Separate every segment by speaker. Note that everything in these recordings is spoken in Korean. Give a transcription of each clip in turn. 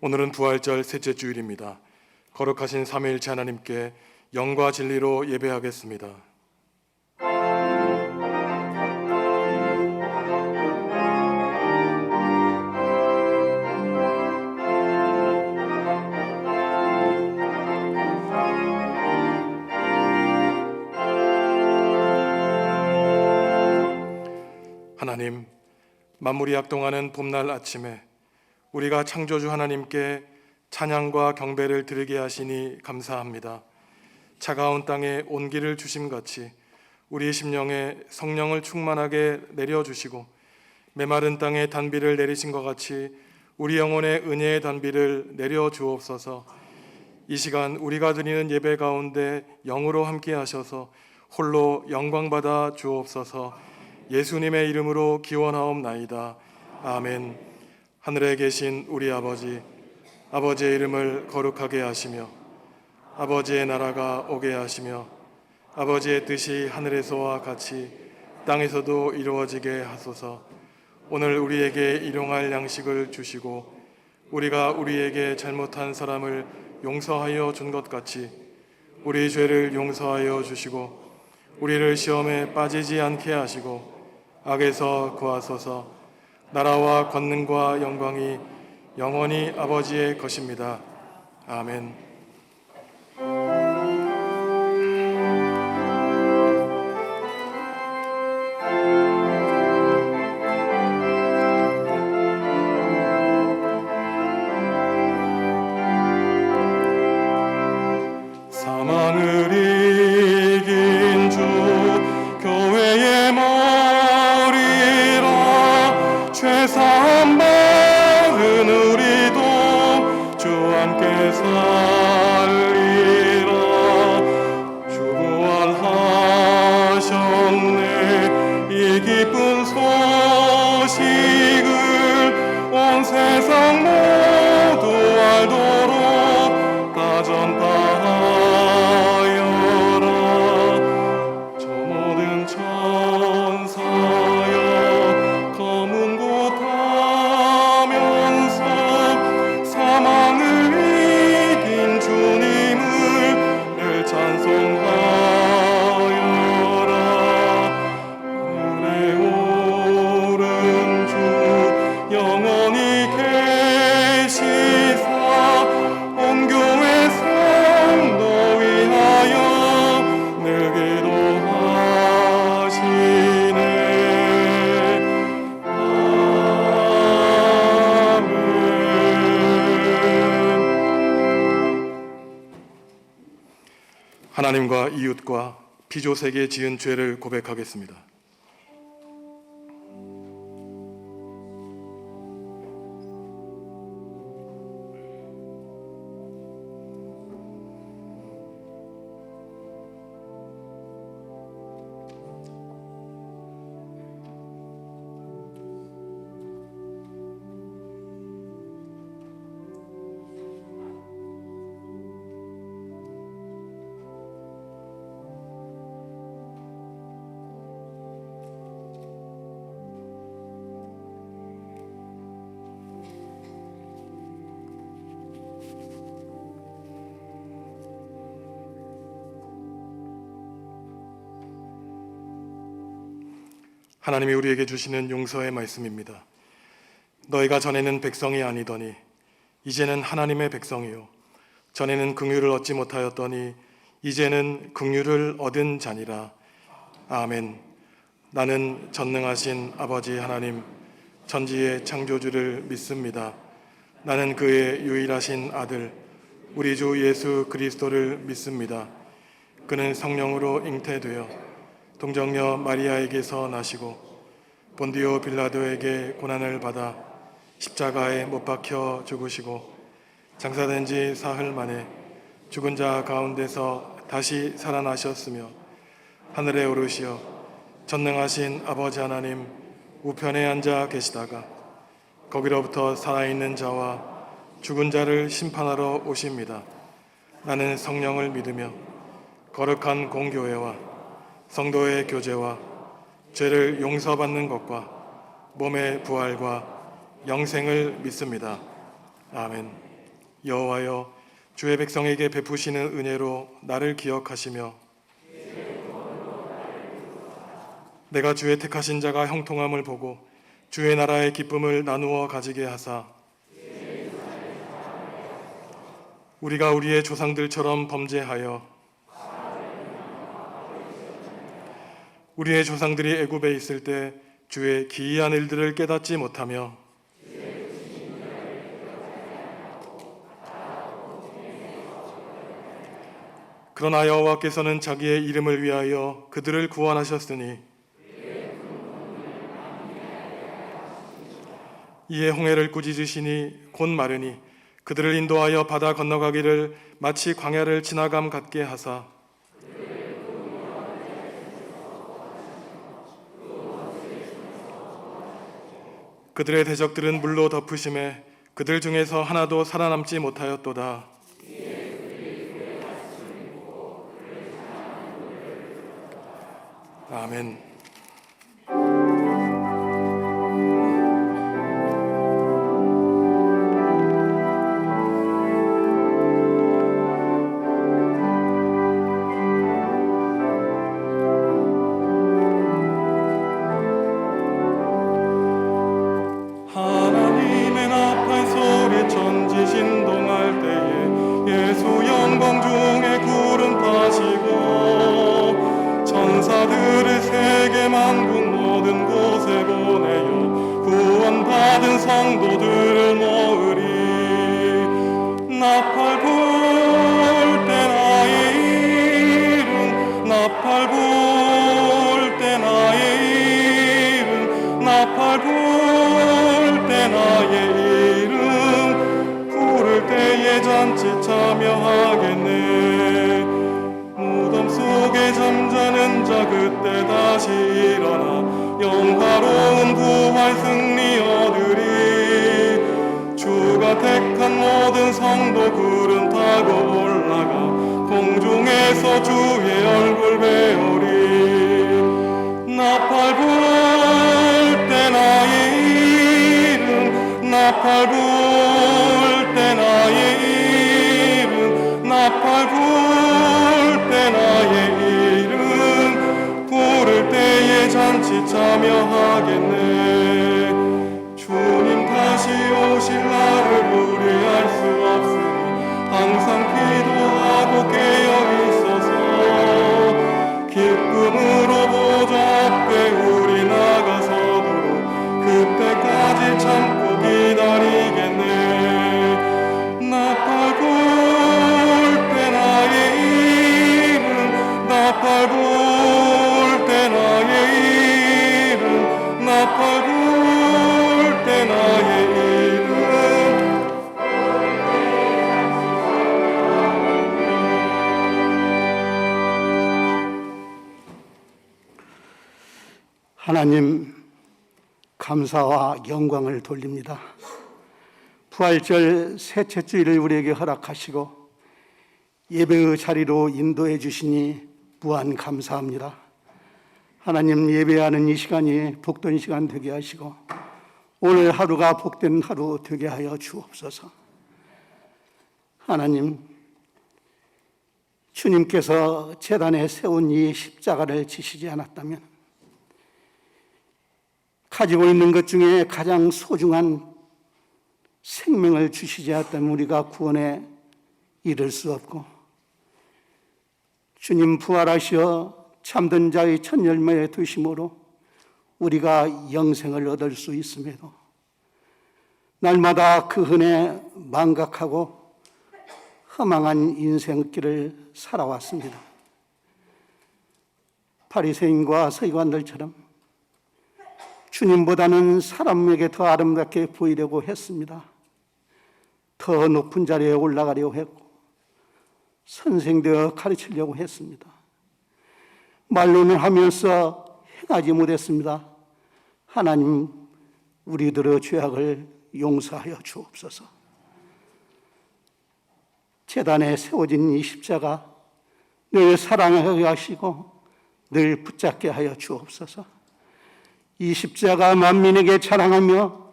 Speaker 1: 오늘은 부활절 셋째 주일입니다. 거룩하신 삼위일체 하나님께 영과 진리로 예배하겠습니다. 하나님, 만물이 약동하는 봄날 아침에 우리가 창조주 하나님께 찬양과 경배를 드리게 하시니 감사합니다. 차가운 땅에 온기를 주심같이 우리 심령에 성령을 충만하게 내려주시고 메마른 땅에 단비를 내리신 것 같이 우리 영혼에 은혜의 단비를 내려주옵소서. 이 시간 우리가 드리는 예배 가운데 영으로 함께 하셔서 홀로 영광받아 주옵소서. 예수님의 이름으로 기원하옵나이다. 아멘. 하늘에 계신 우리 아버지, 아버지의 이름을 거룩하게 하시며 아버지의 나라가 오게 하시며 아버지의 뜻이 하늘에서와 같이 땅에서도 이루어지게 하소서. 오늘 우리에게 일용할 양식을 주시고 우리가 우리에게 잘못한 사람을 용서하여 준 것 같이 우리 죄를 용서하여 주시고 우리를 시험에 빠지지 않게 하시고 악에서 구하소서. 나라와 권능과 영광이 영원히 아버지의 것입니다. 아멘. 사망을 이긴 주 교회의 머리라. 죄사함 받은 우리도 주 함께 살리라. 주 부활하셨네. 이 기쁜 소식을 온 세상 모두 알도록 다전파하여라. 저 모든 천사여 검은 곳 하면서 사망을 이긴 주님을 늘 찬송하여라. 하늘에 오른 주 영원히 계시사 온 교회 성도 위하여 늘 기도하시네. 아멘. 하나님과 이웃과 피조세계에 지은 죄를 고백하겠습니다. 하나님이 우리에게 주시는 용서의 말씀입니다. 너희가 전에는 백성이 아니더니 이제는 하나님의 백성이요 전에는 긍휼을 얻지 못하였더니 이제는 긍휼을 얻은 자니라. 아멘. 나는 전능하신 아버지 하나님 천지의 창조주를 믿습니다. 나는 그의 유일하신 아들 우리 주 예수 그리스도를 믿습니다. 그는 성령으로 잉태되어 동정녀 마리아에게서 나시고 본디오 빌라도에게 고난을 받아 십자가에 못 박혀 죽으시고 장사된 지 사흘 만에 죽은 자 가운데서 다시 살아나셨으며 하늘에 오르시어 전능하신 아버지 하나님 우편에 앉아 계시다가 거기로부터 살아있는 자와 죽은 자를 심판하러 오십니다. 나는 성령을 믿으며 거룩한 공교회와 성도의 교제와 죄를 용서받는 것과 몸의 부활과 영생을 믿습니다. 아멘. 여호와여, 주의 백성에게 베푸시는 은혜로 나를 기억하시며 내가 주의 택하신 자가 형통함을 보고 주의 나라의 기쁨을 나누어 가지게 하사 우리가 우리의 조상들처럼 범죄하여 우리의 조상들이 애굽에 있을 때 주의 기이한 일들을 깨닫지 못하며 그러나 여호와께서는 자기의 이름을 위하여 그들을 구원하셨으니 이에 홍해를 꾸짖으시니 곧 마르니 그들을 인도하여 바다 건너가기를 마치 광야를 지나감 같게 하사 그들의 대적들은 물로 덮으심에 그들 중에서 하나도 살아남지 못하였도다. 아멘. 하나님의 나팔 소리 천지 신동할 때에 예수 영광 중에 구름 타시고 천사들을 세계 만국 모든 곳에 보내어 구원받은 성도들을 모으리. 나팔 불 때 나의 이름, 나팔 불 때 나의 이름, 나팔 불 때 나의 이름, 부를 때에 잔치 참여하겠네. 무덤 속에 잠자는 자 그때 다시 일어나 영화로운 부활 승리 얻으리. 주가 택한 모든 성도 구름 타고 올라가 공중에서 주의 얼굴 배우리. 나팔 불 때 나의 이름, 나팔 불 때 나의 이름, 나팔 불 때 나의 이름, 부를 때에 잔치 참여하겠네. 주님 다시 오실 날을 우려할 수 없으니 항상 기도하고 깨어 있어서 기쁨으로 보좌 앞에 우리 나가서도록 그때까지 참고 기다리겠네. 나팔 불 때 나의 이름, 나팔 불 때 나의 이름, 나팔 불 때 나의 이름.
Speaker 2: 하나님, 감사와 영광을 돌립니다. 부활절 셋째 주일을 우리에게 허락하시고 예배의 자리로 인도해 주시니 무한 감사합니다. 하나님, 예배하는 이 시간이 복된 시간 되게 하시고 오늘 하루가 복된 하루 되게 하여 주옵소서. 하나님, 주님께서 제단에 세운 이 십자가를 지시지 않았다면 가지고 있는 것 중에 가장 소중한 생명을 주시지 않았다면 우리가 구원에 이를 수 없고, 주님 부활하시어 참된 자의 첫 열매에 두심으로 우리가 영생을 얻을 수 있음에도 날마다 그 은혜 망각하고 허망한 인생길을 살아왔습니다. 바리새인과 서기관들처럼 주님보다는 사람에게 더 아름답게 보이려고 했습니다. 더 높은 자리에 올라가려고 했고 선생되어 가르치려고 했습니다. 말로는 하면서 행하지 못했습니다. 하나님, 우리들의 죄악을 용서하여 주옵소서. 제단에 세워진 이 십자가 늘 사랑하게 하시고 늘 붙잡게 하여 주옵소서. 이 십자가 만민에게 자랑하며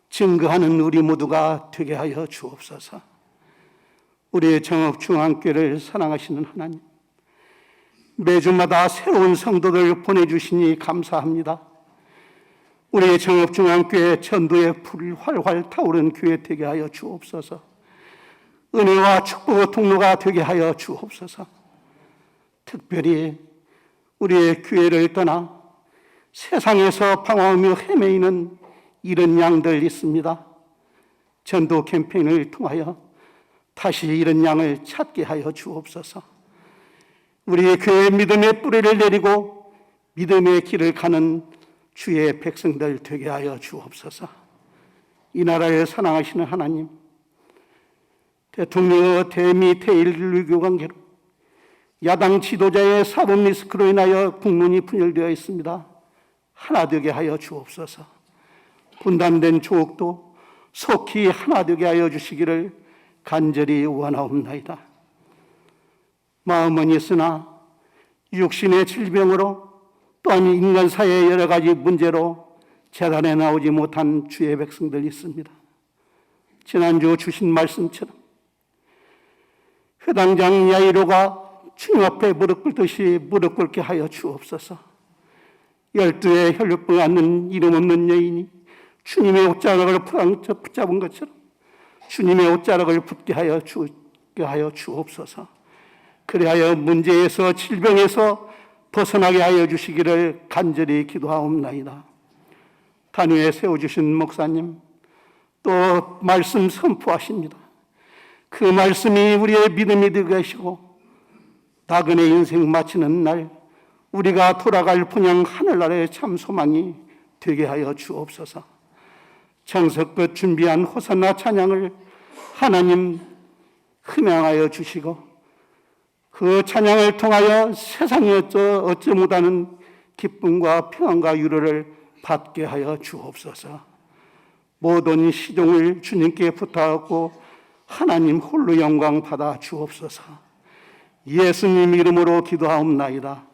Speaker 2: 증거하는 우리 모두가 되게 하여 주옵소서. 우리의 정읍중앙교회를 사랑하시는 하나님, 매주마다 새로운 성도들 보내주시니 감사합니다. 우리의 정읍중앙교회 전도의 불이 활활 타오른 교회 되게 하여 주옵소서. 은혜와 축복의 통로가 되게 하여 주옵소서. 특별히 우리의 교회를 떠나 세상에서 방황하며 헤매이는 이런 양들 있습니다. 전도 캠페인을 통하여 다시 이런 양을 찾게 하여 주옵소서. 우리의 교회의 믿음의 뿌리를 내리고 믿음의 길을 가는 주의 백성들 되게 하여 주옵소서. 이 나라를 사랑하시는 하나님, 대통령의 대미 대일류 관계로 야당 지도자의 사법 리스크로 인하여 국론이 분열되어 있습니다. 하나 되게 하여 주옵소서. 분단된 조국도 속히 하나 되게 하여 주시기를 간절히 원하옵나이다. 마음은 있으나 육신의 질병으로 또한 인간 사회의 여러 가지 문제로 재단에 나오지 못한 주의 백성들이 있습니다. 지난주 주신 말씀처럼 회당장 야이로가 주님 앞에 무릎 꿇듯이 무릎 꿇게 하여 주옵소서. 12의 혈육병 앓는 이름 없는 여인이 주님의 옷자락을 붙잡은 것처럼 주님의 옷자락을 붙게 하여 주옵소서. 그리하여 문제에서 질병에서 벗어나게 하여 주시기를 간절히 기도하옵나이다. 단위에 세워주신 목사님, 또 말씀 선포하십니다. 그 말씀이 우리의 믿음이 되게 하시고 나그네 인생 마치는 날 우리가 돌아갈 분양 하늘나라의 참 소망이 되게 하여 주옵소서. 정석껏 준비한 호산나 찬양을 하나님 흠양하여 주시고 그 찬양을 통하여 세상에 어찌 못하는 기쁨과 평안과 위로를 받게 하여 주옵소서. 모든 시종을 주님께 부탁하고 하나님 홀로 영광 받아 주옵소서. 예수님 이름으로 기도하옵나이다.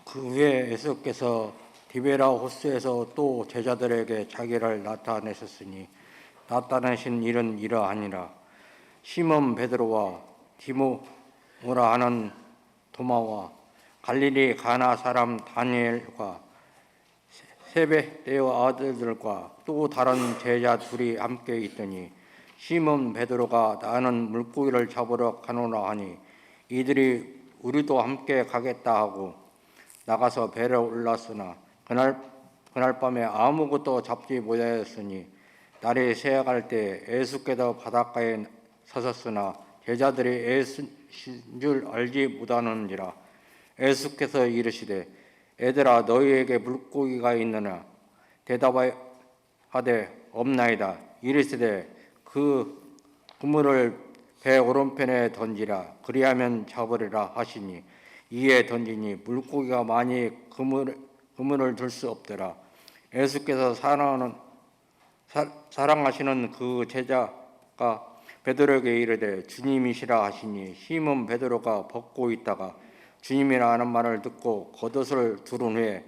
Speaker 3: 그 후에 예수께서 디베라 호수에서 또 제자들에게 자기를 나타내셨으니 나타내신 일은 이러하니라. 시몬 베드로와 디모라 하는 도마와 갈릴리 가나 사람 다니엘과 세베대의 아들들과 또 다른 제자 둘이 함께 있더니 시몬 베드로가 나는 물고기를 잡으러 가노라 하니 이들이 우리도 함께 가겠다 하고 나가서 배를 올랐으나 그날 밤에 아무것도 잡지 못하였으니 날이 새어갈 때 예수께서 바닷가에 서셨으나 제자들이 예수인 줄 알지 못하는지라. 예수께서 이르시되 애들아 너희에게 물고기가 있느냐 대답하되 없나이다. 이르시되 그 그물을 배 오른편에 던지라 그리하면 잡으리라 하시니 이에 던지니 물고기가 많이 그물을 들 수 없더라. 예수께서 사랑하시는 그 제자가 베드로에게 이르되 주님이시라 하시니 시몬 베드로가 벗고 있다가 주님이라 하는 말을 듣고 겉옷을 두른 후에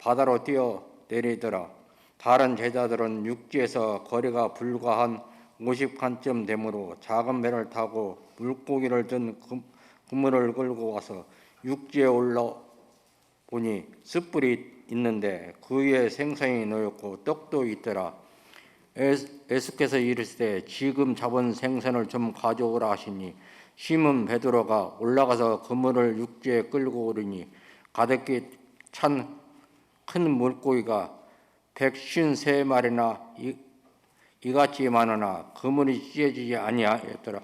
Speaker 3: 바다로 뛰어 내리더라. 다른 제자들은 육지에서 거리가 불과 한 50칸쯤 되므로 작은 배를 타고 물고기를 든 그물을 끌고 와서 육지에 올라보니 숯불이 있는데 그 위에 생선이 놓였고 떡도 있더라. 예수께서 이르시되 지금 잡은 생선을 좀 가져오라 하시니 시몬 베드로가 올라가서 그물을 육지에 끌고 오르니 가득히 찬 큰 물고기가 153마리나 이같이 많으나 그물이 찢어지지 아니하였더라.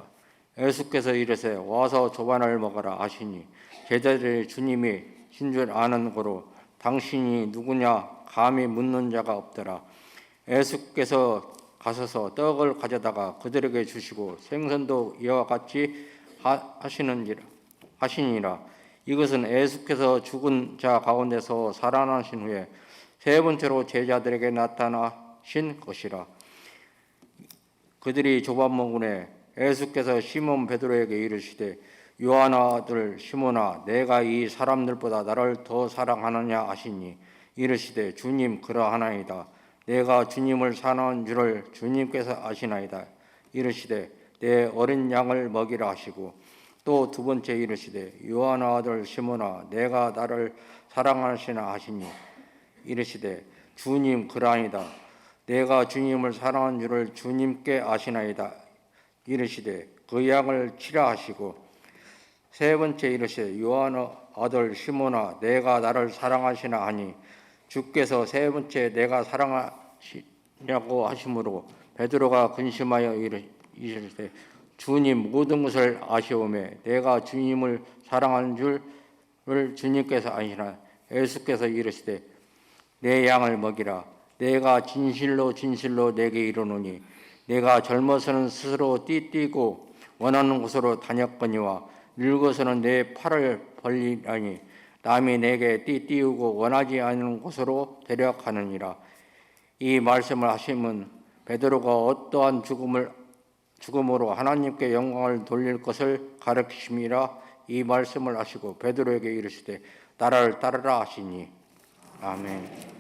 Speaker 3: 예수께서 이르시되 와서 조반을 먹어라 하시니 제자들이 주님이 신 줄 아는 고로 당신이 누구냐 감히 묻는 자가 없더라. 예수께서 가셔서 떡을 가져다가 그들에게 주시고 생선도 이와 같이 하시니라. 이것은 예수께서 죽은 자 가운데서 살아나신 후에 세 번째로 제자들에게 나타나신 것이라. 그들이 조반문군에 예수께서 시몬 베드로에게 이르시되 요한의 아들 시몬아 내가 이 사람들보다 나를 더 사랑하느냐 하시니 이르시되 주님 그러하나이다. 내가 주님을 사랑하는 줄을 주님께서 아시나이다. 이르시되 내 어린 양을 먹이라 하시고 또 두 번째 이르시되 요한의 아들 시몬아 내가 나를 사랑하시나 하시니 이르시되 주님 그러하나이다. 내가 주님을 사랑하는 줄을 주님께 아시나이다. 이르시되 그 양을 치라 하시고 세 번째 이르시되 요한의 아들 시몬아 내가 나를 사랑하시나 하니 주께서 세 번째 내가 사랑하시냐고 하심으로 베드로가 근심하여 이르시되 주님 모든 것을 아시오매 내가 주님을 사랑하는 줄을 주님께서 아시나. 예수께서 이르시되 내 양을 먹이라. 내가 진실로 진실로 내게 이르노니 내가 젊어서는 스스로 띠뛰고 원하는 곳으로 다녔거니와 늙어서는 내 팔을 벌리라니 남이 내게 띠띠우고 원하지 않는 곳으로 데려가느니라. 이 말씀을 하심은 베드로가 어떠한 죽음으로 하나님께 영광을 돌릴 것을 가르치심이라. 이 말씀을 하시고 베드로에게 이르시되 나를 따르라 하시니. 아멘.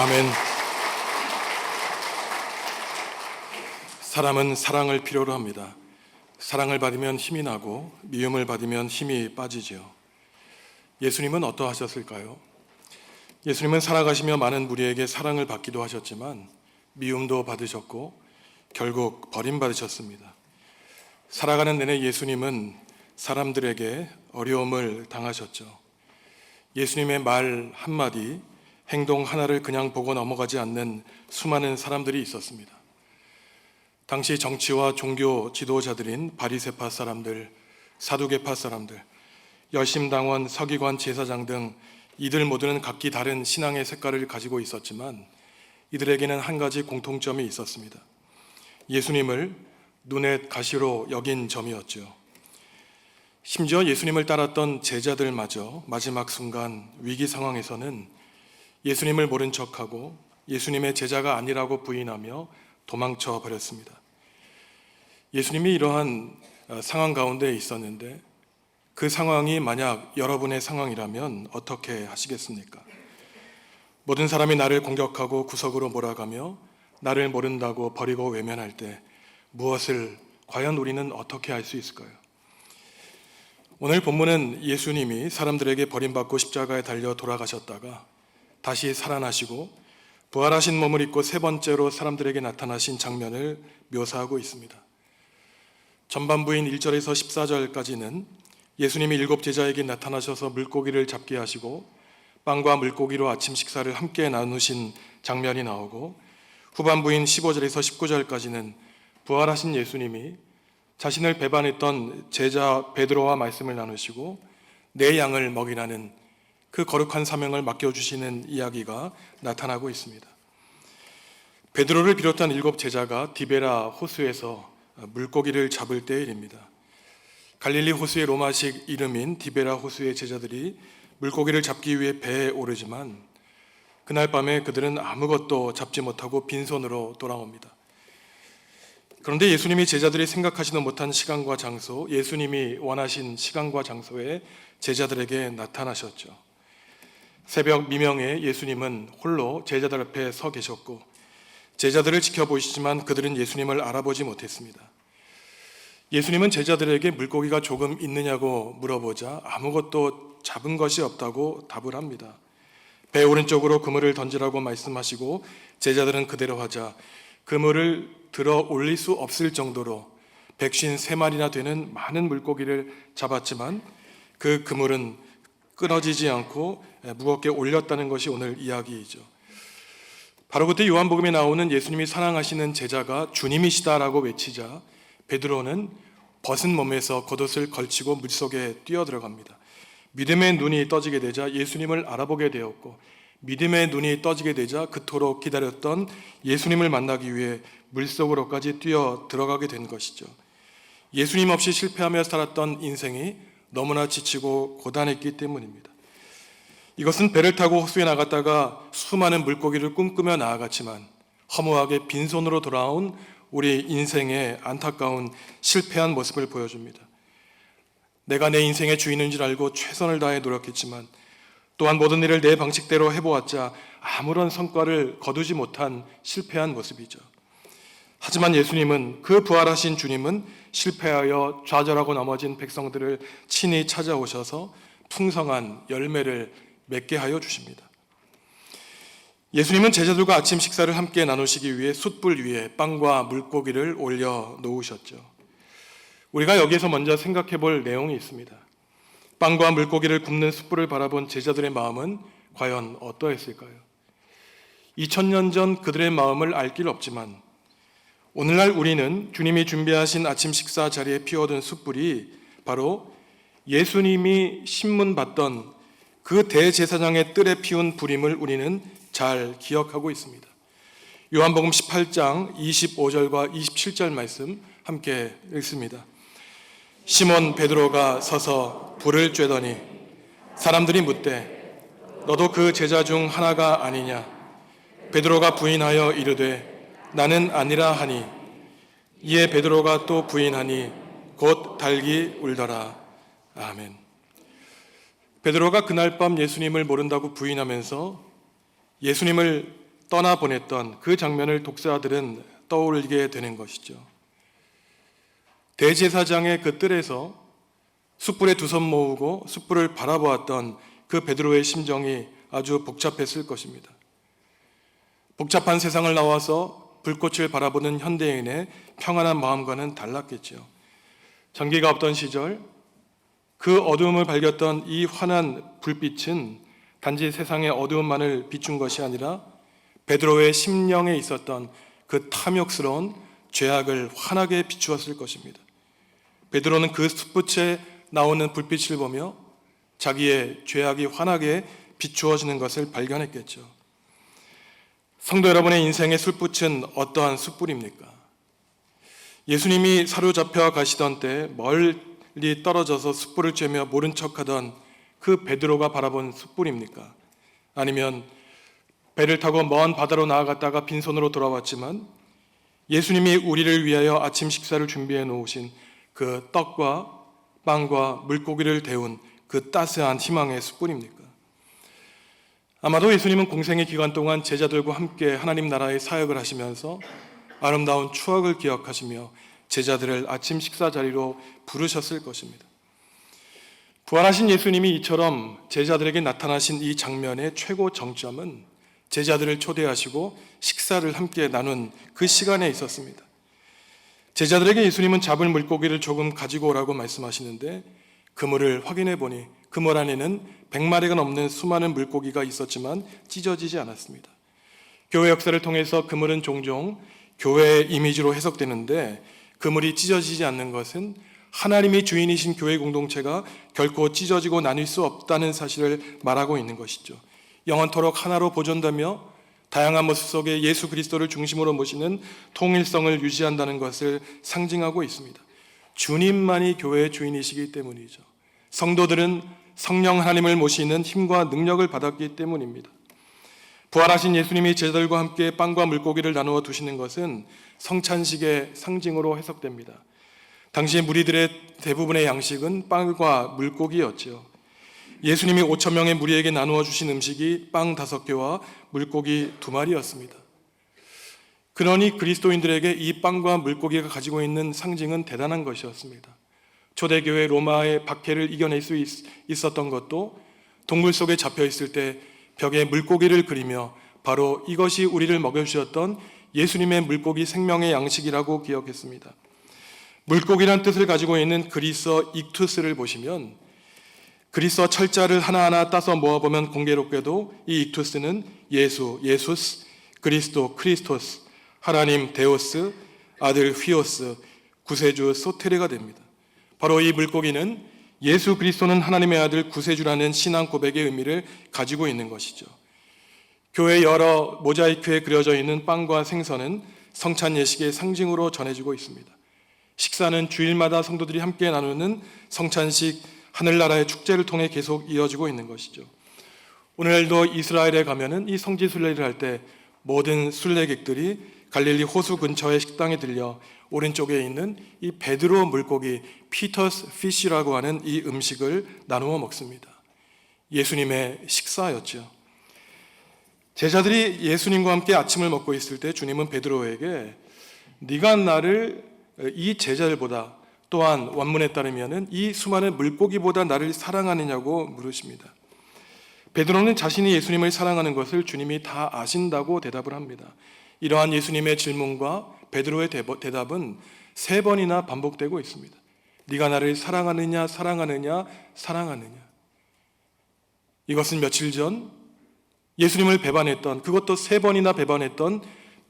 Speaker 1: 아멘. 사람은 사랑을 필요로 합니다. 사랑을 받으면 힘이 나고 미움을 받으면 힘이 빠지지요. 예수님은 어떠하셨을까요? 예수님은 살아가시며 많은 무리에게 사랑을 받기도 하셨지만 미움도 받으셨고 결국 버림받으셨습니다. 살아가는 내내 예수님은 사람들에게 어려움을 당하셨죠. 예수님의 말 한마디, 행동 하나를 그냥 보고 넘어가지 않는 수많은 사람들이 있었습니다. 당시 정치와 종교 지도자들인 바리새파 사람들, 사두개파 사람들, 열심당원, 서기관, 제사장 등 이들 모두는 각기 다른 신앙의 색깔을 가지고 있었지만 이들에게는 한 가지 공통점이 있었습니다. 예수님을 눈의 가시로 여긴 점이었죠. 심지어 예수님을 따랐던 제자들마저 마지막 순간 위기 상황에서는 예수님을 모른 척하고 예수님의 제자가 아니라고 부인하며 도망쳐 버렸습니다. 예수님이 이러한 상황 가운데 있었는데 그 상황이 만약 여러분의 상황이라면 어떻게 하시겠습니까? 모든 사람이 나를 공격하고 구석으로 몰아가며 나를 모른다고 버리고 외면할 때 무엇을 과연 우리는 어떻게 할 수 있을까요? 오늘 본문은 예수님이 사람들에게 버림받고 십자가에 달려 돌아가셨다가 다시 살아나시고 부활하신 몸을 입고 세 번째로 사람들에게 나타나신 장면을 묘사하고 있습니다. 전반부인 1절에서 14절까지는 예수님이 7 제자에게 나타나셔서 물고기를 잡게 하시고 빵과 물고기로 아침 식사를 함께 나누신 장면이 나오고, 후반부인 15절에서 19절까지는 부활하신 예수님이 자신을 배반했던 제자 베드로와 말씀을 나누시고 내 양을 먹이라는 그 거룩한 사명을 맡겨주시는 이야기가 나타나고 있습니다. 베드로를 비롯한 7 제자가 디베라 호수에서 물고기를 잡을 때의 일입니다. 갈릴리 호수의 로마식 이름인 디베라 호수의 제자들이 물고기를 잡기 위해 배에 오르지만 그날 밤에 그들은 아무것도 잡지 못하고 빈손으로 돌아옵니다. 그런데 예수님이 제자들이 생각하지도 못한 시간과 장소, 예수님이 원하신 시간과 장소에 제자들에게 나타나셨죠. 새벽 미명에 예수님은 홀로 제자들 앞에 서 계셨고 제자들을 지켜보시지만 그들은 예수님을 알아보지 못했습니다. 예수님은 제자들에게 물고기가 조금 있느냐고 물어보자 아무것도 잡은 것이 없다고 답을 합니다. 배 오른쪽으로 그물을 던지라고 말씀하시고 제자들은 그대로 하자 그물을 들어 올릴 수 없을 정도로 153마리나 되는 많은 물고기를 잡았지만 그 그물은 끊어지지 않고 무겁게 올렸다는 것이 오늘 이야기이죠. 바로 그때 요한복음에 나오는 예수님이 사랑하시는 제자가 주님이시다라고 외치자 베드로는 벗은 몸에서 겉옷을 걸치고 물속에 뛰어들어갑니다. 믿음의 눈이 떠지게 되자 예수님을 알아보게 되었고 믿음의 눈이 떠지게 되자 그토록 기다렸던 예수님을 만나기 위해 물속으로까지 뛰어 들어가게 된 것이죠. 예수님 없이 실패하며 살았던 인생이 너무나 지치고 고단했기 때문입니다. 이것은 배를 타고 호수에 나갔다가 수많은 물고기를 꿈꾸며 나아갔지만 허무하게 빈손으로 돌아온 우리 인생의 안타까운 실패한 모습을 보여줍니다. 내가 내 인생의 주인인 줄 알고 최선을 다해 노력했지만 또한 모든 일을 내 방식대로 해보았자 아무런 성과를 거두지 못한 실패한 모습이죠. 하지만 예수님은, 그 부활하신 주님은 실패하여 좌절하고 넘어진 백성들을 친히 찾아오셔서 풍성한 열매를 맺게 하여 주십니다. 예수님은 제자들과 아침 식사를 함께 나누시기 위해 숯불 위에 빵과 물고기를 올려 놓으셨죠. 우리가 여기에서 먼저 생각해 볼 내용이 있습니다. 빵과 물고기를 굽는 숯불을 바라본 제자들의 마음은 과연 어떠했을까요? 2000년 전 그들의 마음을 알 길 없지만 오늘날 우리는 주님이 준비하신 아침 식사 자리에 피워둔 숯불이 바로 예수님이 신문 받던 그 대제사장의 뜰에 피운 불임을 우리는 잘 기억하고 있습니다. 요한복음 18장 25절과 27절 말씀 함께 읽습니다. 시몬 베드로가 서서 불을 쬐더니 사람들이 묻되 너도 그 제자 중 하나가 아니냐? 베드로가 부인하여 이르되 나는 아니라 하니 이에 베드로가 또 부인하니 곧 달기 울더라. 아멘. 베드로가 그날 밤 예수님을 모른다고 부인하면서 예수님을 떠나보냈던 그 장면을 독자들은 떠올리게 되는 것이죠. 대제사장의 그 뜰에서 숯불에 두 손 모으고 숯불을 바라보았던 그 베드로의 심정이 아주 복잡했을 것입니다. 복잡한 세상을 나와서 불꽃을 바라보는 현대인의 평안한 마음과는 달랐겠죠. 전기가 없던 시절 그 어두움을 밝혔던 이 환한 불빛은 단지 세상의 어두움만을 비춘 것이 아니라 베드로의 심령에 있었던 그 탐욕스러운 죄악을 환하게 비추었을 것입니다. 베드로는 그 숯불에 나오는 불빛을 보며 자기의 죄악이 환하게 비추어지는 것을 발견했겠죠. 성도 여러분의 인생의 숯불은 어떠한 숯불입니까? 예수님이 사로잡혀 가시던 때 멀리 떨어져서 숯불을 쬐며 모른 척하던 그 베드로가 바라본 숯불입니까? 아니면 배를 타고 먼 바다로 나아갔다가 빈손으로 돌아왔지만 예수님이 우리를 위하여 아침 식사를 준비해 놓으신 그 떡과 빵과 물고기를 데운 그 따스한 희망의 숯불입니까? 아마도 예수님은 공생의 기간 동안 제자들과 함께 하나님 나라의 사역을 하시면서 아름다운 추억을 기억하시며 제자들을 아침 식사 자리로 부르셨을 것입니다. 부활하신 예수님이 이처럼 제자들에게 나타나신 이 장면의 최고 정점은 제자들을 초대하시고 식사를 함께 나눈 그 시간에 있었습니다. 제자들에게 예수님은 잡을 물고기를 조금 가지고 오라고 말씀하시는데 그물을 확인해 보니 그물 안에는 100마리가 넘는 수많은 물고기가 있었지만 찢어지지 않았습니다. 교회 역사를 통해서 그물은 종종 교회의 이미지로 해석되는데 그물이 찢어지지 않는 것은 하나님이 주인이신 교회 공동체가 결코 찢어지고 나뉠 수 없다는 사실을 말하고 있는 것이죠. 영원토록 하나로 보존되며 다양한 모습 속에 예수 그리스도를 중심으로 모시는 통일성을 유지한다는 것을 상징하고 있습니다. 주님만이 교회의 주인이시기 때문이죠. 성도들은 성령 하나님을 모시는 힘과 능력을 받았기 때문입니다. 부활하신 예수님이 제자들과 함께 빵과 물고기를 나누어 두시는 것은 성찬식의 상징으로 해석됩니다. 당시 무리들의 대부분의 양식은 빵과 물고기였죠. 예수님이 5,000명의 무리에게 나누어 주신 음식이 빵 5개와 물고기 2마리였습니다. 그러니 그리스도인들에게 이 빵과 물고기가 가지고 있는 상징은 대단한 것이었습니다. 초대교회 로마의 박해를 이겨낼 수 있었던 것도 동굴 속에 잡혀 있을 때 벽에 물고기를 그리며 바로 이것이 우리를 먹여주셨던 예수님의 물고기 생명의 양식이라고 기억했습니다. 물고기란 뜻을 가지고 있는 그리스어 익투스를 보시면 그리스어 철자를 하나하나 따서 모아보면 공교롭게도 이 익투스는 예수, 예수스, 그리스도, 크리스토스, 하나님, 데오스, 아들, 휘오스, 구세주, 소테르가 됩니다. 바로 이 물고기는 예수 그리스도는 하나님의 아들 구세주라는 신앙 고백의 의미를 가지고 있는 것이죠. 교회 여러 모자이크에 그려져 있는 빵과 생선은 성찬 예식의 상징으로 전해지고 있습니다. 식사는 주일마다 성도들이 함께 나누는 성찬식 하늘나라의 축제를 통해 계속 이어지고 있는 것이죠. 오늘도 이스라엘에 가면은 이 성지 순례를 할 때 모든 순례객들이 갈릴리 호수 근처의 식당에 들려 오른쪽에 있는 이 베드로 물고기 피터스 피쉬라고 하는 이 음식을 나누어 먹습니다. 예수님의 식사였죠. 제자들이 예수님과 함께 아침을 먹고 있을 때 주님은 베드로에게 네가 나를 이 제자들보다 또한 원문에 따르면 이 수많은 물고기보다 나를 사랑하느냐고 물으십니다. 베드로는 자신이 예수님을 사랑하는 것을 주님이 다 아신다고 대답을 합니다. 이러한 예수님의 질문과 베드로의 대답은 3번이나 반복되고 있습니다. 네가 나를 사랑하느냐, 사랑하느냐, 사랑하느냐. 이것은 며칠 전 예수님을 배반했던, 그것도 3번이나 배반했던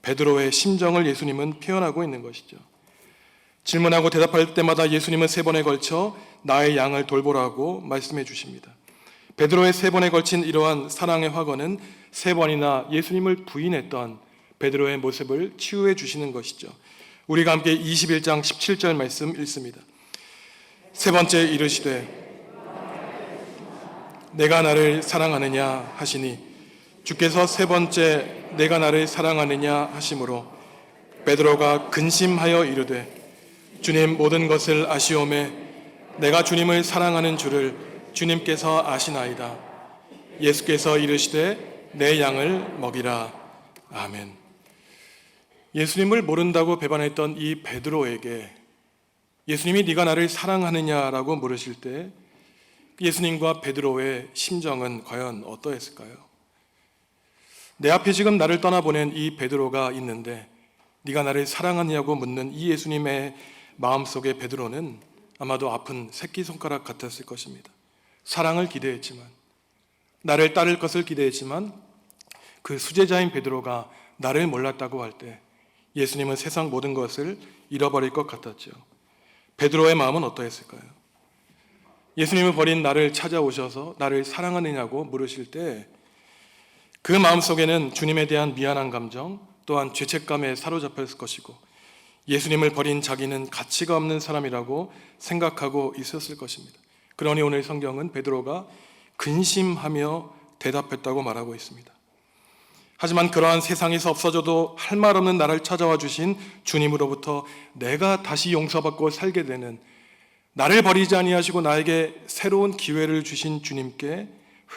Speaker 1: 베드로의 심정을 예수님은 표현하고 있는 것이죠. 질문하고 대답할 때마다 예수님은 3번에 걸쳐 나의 양을 돌보라고 말씀해 주십니다. 베드로의 3번에 걸친 이러한 사랑의 확언은 3번이나 예수님을 부인했던 베드로의 모습을 치유해 주시는 것이죠. 우리가 함께 21장 17절 말씀 읽습니다. 3번째 이르시되 내가 나를 사랑하느냐 하시니 주께서 3번째 내가 나를 사랑하느냐 하심으로 베드로가 근심하여 이르되 주님 모든 것을 아시오매 내가 주님을 사랑하는 줄을 주님께서 아시나이다. 예수께서 이르시되 내 양을 먹이라. 아멘. 예수님을 모른다고 배반했던 이 베드로에게 예수님이 네가 나를 사랑하느냐라고 물으실 때 예수님과 베드로의 심정은 과연 어떠했을까요? 내 앞에 지금 나를 떠나보낸 이 베드로가 있는데 네가 나를 사랑하느냐고 묻는 이 예수님의 마음속에 베드로는 아마도 아픈 새끼손가락 같았을 것입니다. 사랑을 기대했지만, 나를 따를 것을 기대했지만 그 수제자인 베드로가 나를 몰랐다고 할 때 예수님은 세상 모든 것을 잃어버릴 것 같았죠. 베드로의 마음은 어떠했을까요? 예수님을 버린 나를 찾아오셔서 나를 사랑하느냐고 물으실 때 그 마음속에는 주님에 대한 미안한 감정, 또한 죄책감에 사로잡혔을 것이고 예수님을 버린 자기는 가치가 없는 사람이라고 생각하고 있었을 것입니다. 그러니 오늘 성경은 베드로가 근심하며 대답했다고 말하고 있습니다. 하지만 그러한 세상에서 없어져도 할 말 없는 나를 찾아와 주신 주님으로부터 내가 다시 용서받고 살게 되는, 나를 버리지 아니하시고 나에게 새로운 기회를 주신 주님께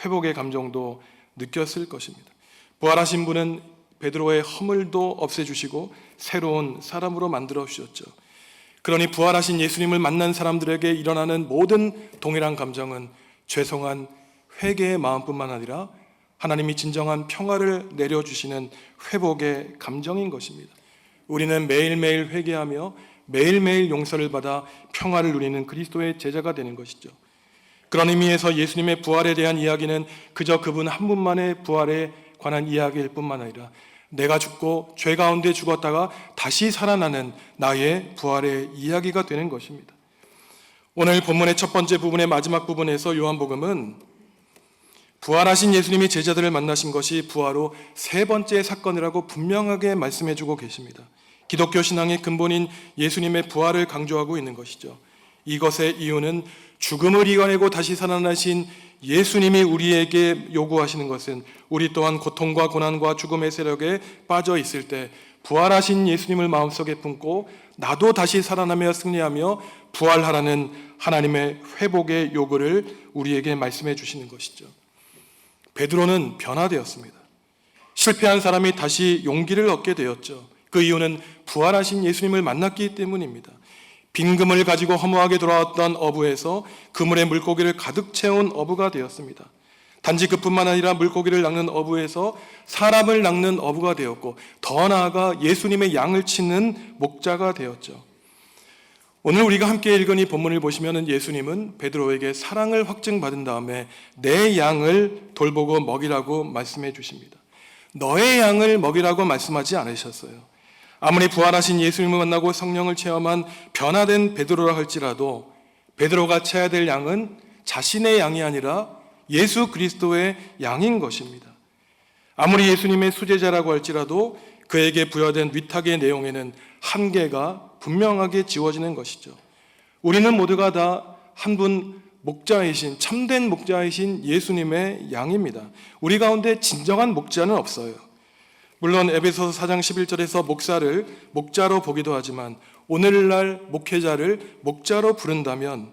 Speaker 1: 회복의 감정도 느꼈을 것입니다. 부활하신 분은 베드로의 허물도 없애주시고 새로운 사람으로 만들어 주셨죠. 그러니 부활하신 예수님을 만난 사람들에게 일어나는 모든 동일한 감정은 죄송한 회개의 마음뿐만 아니라 하나님이 진정한 평화를 내려주시는 회복의 감정인 것입니다. 우리는 매일매일 회개하며 매일매일 용서를 받아 평화를 누리는 그리스도의 제자가 되는 것이죠. 그런 의미에서 예수님의 부활에 대한 이야기는 그저 그분 한 분만의 부활에 관한 이야기일 뿐만 아니라 내가 죽고 죄 가운데 죽었다가 다시 살아나는 나의 부활의 이야기가 되는 것입니다. 오늘 본문의 첫 번째 부분의 마지막 부분에서 요한복음은 부활하신 예수님이 제자들을 만나신 것이 부활 후 세 번째 사건이라고 분명하게 말씀해주고 계십니다. 기독교 신앙의 근본인 예수님의 부활을 강조하고 있는 것이죠. 이것의 이유는 죽음을 이겨내고 다시 살아나신 예수님이 우리에게 요구하시는 것은 우리 또한 고통과 고난과 죽음의 세력에 빠져 있을 때 부활하신 예수님을 마음속에 품고 나도 다시 살아나며 승리하며 부활하라는 하나님의 회복의 요구를 우리에게 말씀해 주시는 것이죠. 베드로는 변화되었습니다. 실패한 사람이 다시 용기를 얻게 되었죠. 그 이유는 부활하신 예수님을 만났기 때문입니다. 빈 그물 가지고 허무하게 돌아왔던 어부에서 그물에 물고기를 가득 채운 어부가 되었습니다. 단지 그뿐만 아니라 물고기를 낚는 어부에서 사람을 낚는 어부가 되었고 더 나아가 예수님의 양을 치는 목자가 되었죠. 오늘 우리가 함께 읽은 이 본문을 보시면 예수님은 베드로에게 사랑을 확증받은 다음에 내 양을 돌보고 먹이라고 말씀해 주십니다. 너의 양을 먹이라고 말씀하지 않으셨어요. 아무리 부활하신 예수님을 만나고 성령을 체험한 변화된 베드로라 할지라도 베드로가 쳐야 될 양은 자신의 양이 아니라 예수 그리스도의 양인 것입니다. 아무리 예수님의 수제자라고 할지라도 그에게 부여된 위탁의 내용에는 한계가 분명하게 지워지는 것이죠. 우리는 모두가 다 한 분 목자이신, 참된 목자이신 예수님의 양입니다. 우리 가운데 진정한 목자는 없어요. 물론 에베소서 4장 11절에서 목사를 목자로 보기도 하지만 오늘날 목회자를 목자로 부른다면,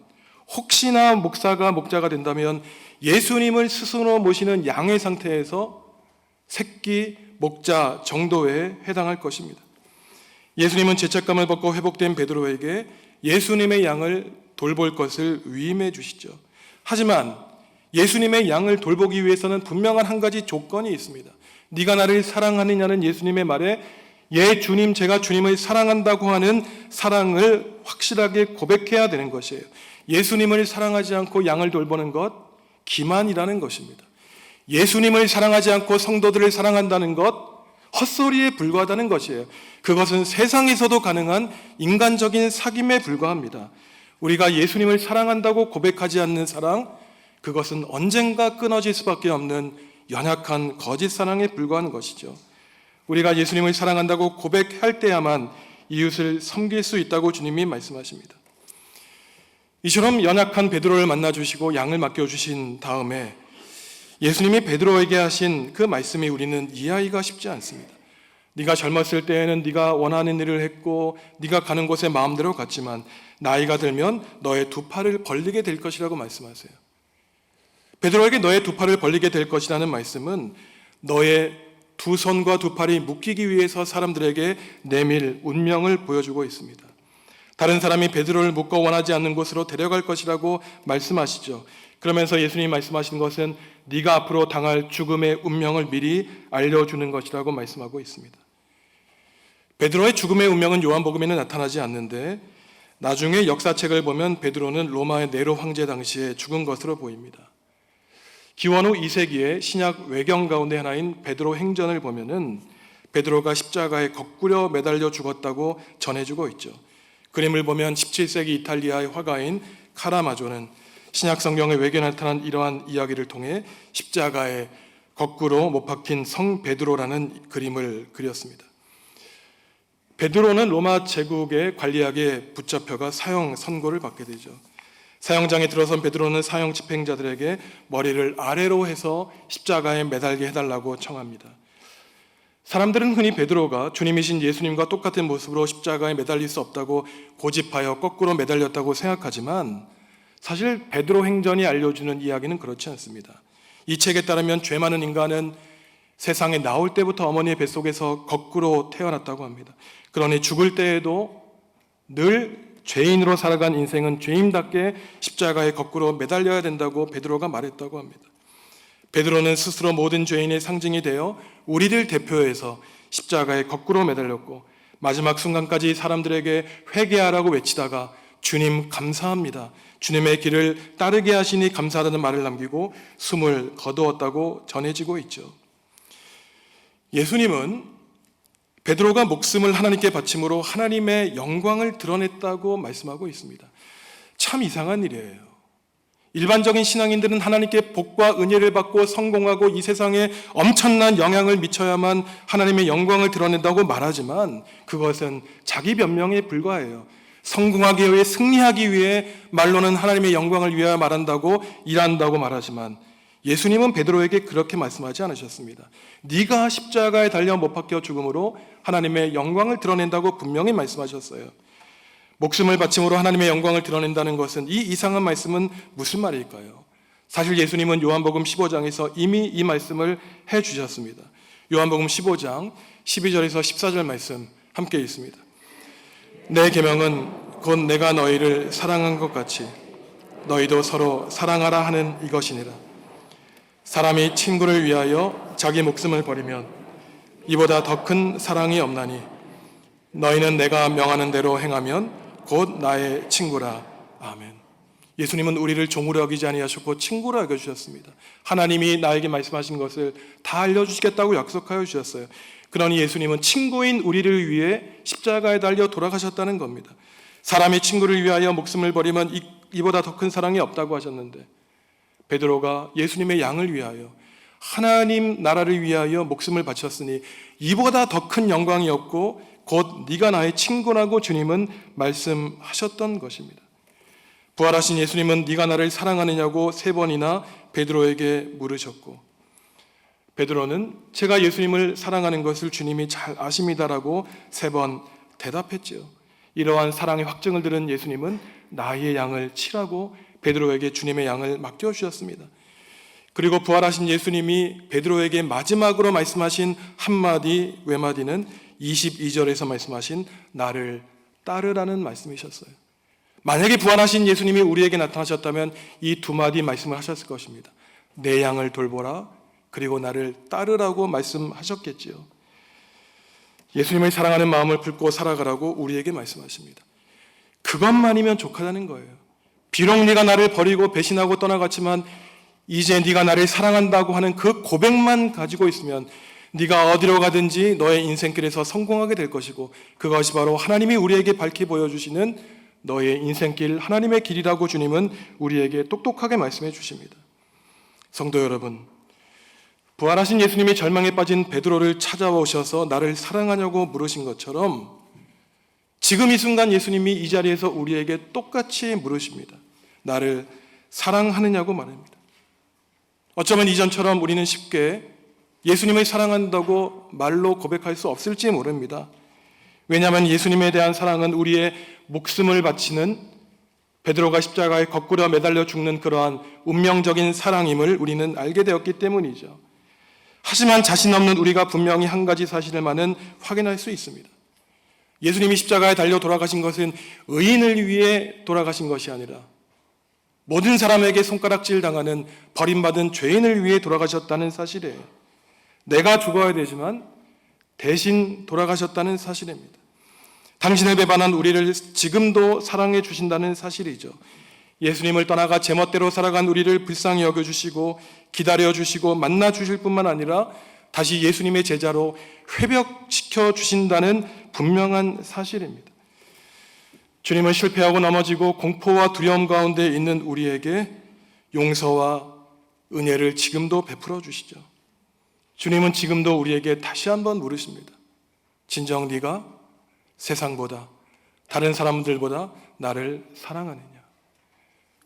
Speaker 1: 혹시나 목사가 목자가 된다면 예수님을 스스로 모시는 양의 상태에서 새끼 목자 정도에 해당할 것입니다. 예수님은 죄책감을 벗고 회복된 베드로에게 예수님의 양을 돌볼 것을 위임해 주시죠. 하지만 예수님의 양을 돌보기 위해서는 분명한 한 가지 조건이 있습니다. 네가 나를 사랑하느냐는 예수님의 말에 예 주님, 제가 주님을 사랑한다고 하는 사랑을 확실하게 고백해야 되는 것이에요. 예수님을 사랑하지 않고 양을 돌보는 것 기만이라는 것입니다. 예수님을 사랑하지 않고 성도들을 사랑한다는 것 헛소리에 불과하다는 것이에요. 그것은 세상에서도 가능한 인간적인 사귐에 불과합니다. 우리가 예수님을 사랑한다고 고백하지 않는 사랑, 그것은 언젠가 끊어질 수밖에 없는 연약한 거짓 사랑에 불과한 것이죠. 우리가 예수님을 사랑한다고 고백할 때야만 이웃을 섬길 수 있다고 주님이 말씀하십니다. 이처럼 연약한 베드로를 만나주시고 양을 맡겨주신 다음에 예수님이 베드로에게 하신 그 말씀이 우리는 이해하기가 쉽지 않습니다. 네가 젊었을 때에는 네가 원하는 일을 했고 네가 가는 곳에 마음대로 갔지만 나이가 들면 너의 두 팔을 벌리게 될 것이라고 말씀하세요. 베드로에게 너의 두 팔을 벌리게 될 것이라는 말씀은 너의 두 손과 두 팔이 묶이기 위해서 사람들에게 내밀 운명을 보여주고 있습니다. 다른 사람이 베드로를 묶어 원하지 않는 곳으로 데려갈 것이라고 말씀하시죠. 그러면서 예수님이 말씀하신 것은 네가 앞으로 당할 죽음의 운명을 미리 알려주는 것이라고 말씀하고 있습니다. 베드로의 죽음의 운명은 요한복음에는 나타나지 않는데 나중에 역사책을 보면 베드로는 로마의 네로 황제 당시에 죽은 것으로 보입니다. 기원 후 2세기의 신약 외경 가운데 하나인 베드로 행전을 보면은 베드로가 십자가에 거꾸려 매달려 죽었다고 전해주고 있죠. 그림을 보면 17세기 이탈리아의 화가인 카라마조는 신약 성경의 외경에 나타난 이러한 이야기를 통해 십자가에 거꾸로 못 박힌 성 베드로라는 그림을 그렸습니다. 베드로는 로마 제국의 관리학에 붙잡혀가 사형 선고를 받게 되죠. 사형장에 들어선 베드로는 사형 집행자들에게 머리를 아래로 해서 십자가에 매달게 해달라고 청합니다. 사람들은 흔히 베드로가 주님이신 예수님과 똑같은 모습으로 십자가에 매달릴 수 없다고 고집하여 거꾸로 매달렸다고 생각하지만 사실 베드로 행전이 알려주는 이야기는 그렇지 않습니다. 이 책에 따르면 죄 많은 인간은 세상에 나올 때부터 어머니의 뱃속에서 거꾸로 태어났다고 합니다. 그러니 죽을 때에도 늘 죄인으로 살아간 인생은 죄인답게 십자가에 거꾸로 매달려야 된다고 베드로가 말했다고 합니다. 베드로는 스스로 모든 죄인의 상징이 되어 우리를 대표해서 십자가에 거꾸로 매달렸고 마지막 순간까지 사람들에게 회개하라고 외치다가 주님 감사합니다, 주님의 길을 따르게 하시니 감사하다는 말을 남기고 숨을 거두었다고 전해지고 있죠. 예수님은 베드로가 목숨을 하나님께 바침으로 하나님의 영광을 드러냈다고 말씀하고 있습니다. 참 이상한 일이에요. 일반적인 신앙인들은 하나님께 복과 은혜를 받고 성공하고 이 세상에 엄청난 영향을 미쳐야만 하나님의 영광을 드러낸다고 말하지만 그것은 자기 변명에 불과해요. 성공하기 위해, 승리하기 위해 말로는 하나님의 영광을 위하여 말한다고, 일한다고 말하지만 예수님은 베드로에게 그렇게 말씀하지 않으셨습니다. 네가 십자가에 달려 못 박혀 죽음으로 하나님의 영광을 드러낸다고 분명히 말씀하셨어요. 목숨을 바침으로 하나님의 영광을 드러낸다는 것은, 이 이상한 말씀은 무슨 말일까요? 사실 예수님은 요한복음 15장에서 이미 이 말씀을 해주셨습니다. 요한복음 15장 12절에서 14절 말씀 함께 읽습니다. 내 계명은 곧 내가 너희를 사랑한 것 같이 너희도 서로 사랑하라 하는 이것이니라. 사람이 친구를 위하여 자기 목숨을 버리면 이보다 더 큰 사랑이 없나니 너희는 내가 명하는 대로 행하면 곧 나의 친구라. 아멘. 예수님은 우리를 종으로 여기지 아니하셨고 친구로 여겨주셨습니다. 하나님이 나에게 말씀하신 것을 다 알려주시겠다고 약속하여 주셨어요. 그러니 예수님은 친구인 우리를 위해 십자가에 달려 돌아가셨다는 겁니다. 사람이 친구를 위하여 목숨을 버리면 이보다 더 큰 사랑이 없다고 하셨는데 베드로가 예수님의 양을 위하여, 하나님 나라를 위하여 목숨을 바쳤으니 이보다 더 큰 영광이 없고 곧 네가 나의 친구라고 주님은 말씀하셨던 것입니다. 부활하신 예수님은 네가 나를 사랑하느냐고 3번이나 베드로에게 물으셨고 베드로는 제가 예수님을 사랑하는 것을 주님이 잘 아십니다라고 3번 대답했지요. 이러한 사랑의 확증을 들은 예수님은 나의 양을 치라고 베드로에게 주님의 양을 맡겨주셨습니다. 그리고 부활하신 예수님이 베드로에게 마지막으로 말씀하신 한마디 외마디는 22절에서 말씀하신 나를 따르라는 말씀이셨어요. 만약에 부활하신 예수님이 우리에게 나타나셨다면 이 2마디 말씀을 하셨을 것입니다. 내 양을 돌보라, 그리고 나를 따르라고 말씀하셨겠지요. 예수님을 사랑하는 마음을 품고 살아가라고 우리에게 말씀하십니다. 그것만이면 족하다는 거예요. 비록 네가 나를 버리고 배신하고 떠나갔지만 이제 네가 나를 사랑한다고 하는 그 고백만 가지고 있으면 네가 어디로 가든지 너의 인생길에서 성공하게 될 것이고 그것이 바로 하나님이 우리에게 밝히 보여주시는 너의 인생길, 하나님의 길이라고 주님은 우리에게 똑똑하게 말씀해 주십니다. 성도 여러분, 부활하신 예수님이 절망에 빠진 베드로를 찾아오셔서 나를 사랑하냐고 물으신 것처럼 지금 이 순간 예수님이 이 자리에서 우리에게 똑같이 물으십니다. 나를 사랑하느냐고 말합니다. 어쩌면 이전처럼 우리는 쉽게 예수님을 사랑한다고 말로 고백할 수 없을지 모릅니다. 왜냐하면 예수님에 대한 사랑은 우리의 목숨을 바치는, 베드로가 십자가에 거꾸로 매달려 죽는 그러한 운명적인 사랑임을 우리는 알게 되었기 때문이죠. 하지만 자신 없는 우리가 분명히 한 가지 사실을만은 확인할 수 있습니다. 예수님이 십자가에 달려 돌아가신 것은 의인을 위해 돌아가신 것이 아니라 모든 사람에게 손가락질 당하는 버림받은 죄인을 위해 돌아가셨다는 사실이에요. 내가 죽어야 되지만 대신 돌아가셨다는 사실입니다. 당신을 배반한 우리를 지금도 사랑해 주신다는 사실이죠. 예수님을 떠나가 제멋대로 살아간 우리를 불쌍히 여겨주시고 기다려주시고 만나주실 뿐만 아니라 다시 예수님의 제자로 회복시켜 주신다는 분명한 사실입니다. 주님은 실패하고 넘어지고 공포와 두려움 가운데 있는 우리에게 용서와 은혜를 지금도 베풀어 주시죠. 주님은 지금도 우리에게 다시 한번 물으십니다. 진정 네가 세상보다 다른 사람들보다 나를 사랑하느냐?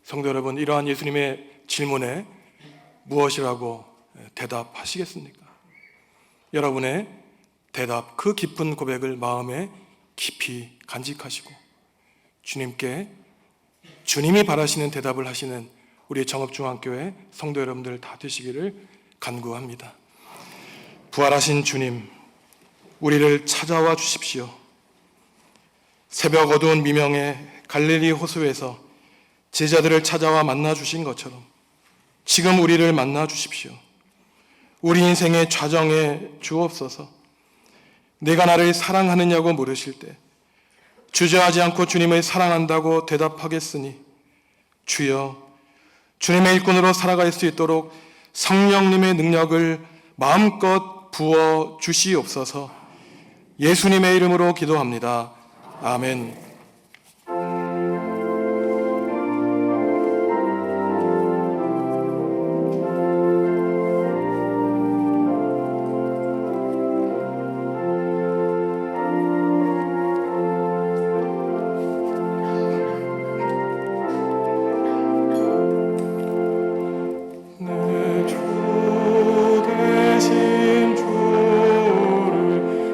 Speaker 1: 성도 여러분, 이러한 예수님의 질문에 무엇이라고 대답하시겠습니까? 여러분의 대답, 그 깊은 고백을 마음에 깊이 간직하시고 주님께 주님이 바라시는 대답을 하시는 우리 정읍중앙교회 성도 여러분들 다 되시기를 간구합니다. 부활하신 주님, 우리를 찾아와 주십시오. 새벽 어두운 미명에 갈릴리 호수에서 제자들을 찾아와 만나 주신 것처럼 지금 우리를 만나 주십시오. 우리 인생의 좌정에 주옵소서. 내가 나를 사랑하느냐고 물으실 때 주저하지 않고 주님을 사랑한다고 대답하겠으니 주여, 주님의 일꾼으로 살아갈 수 있도록 성령님의 능력을 마음껏 부어 주시옵소서. 예수님의 이름으로 기도합니다. 아멘.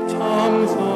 Speaker 4: 참 사랑하고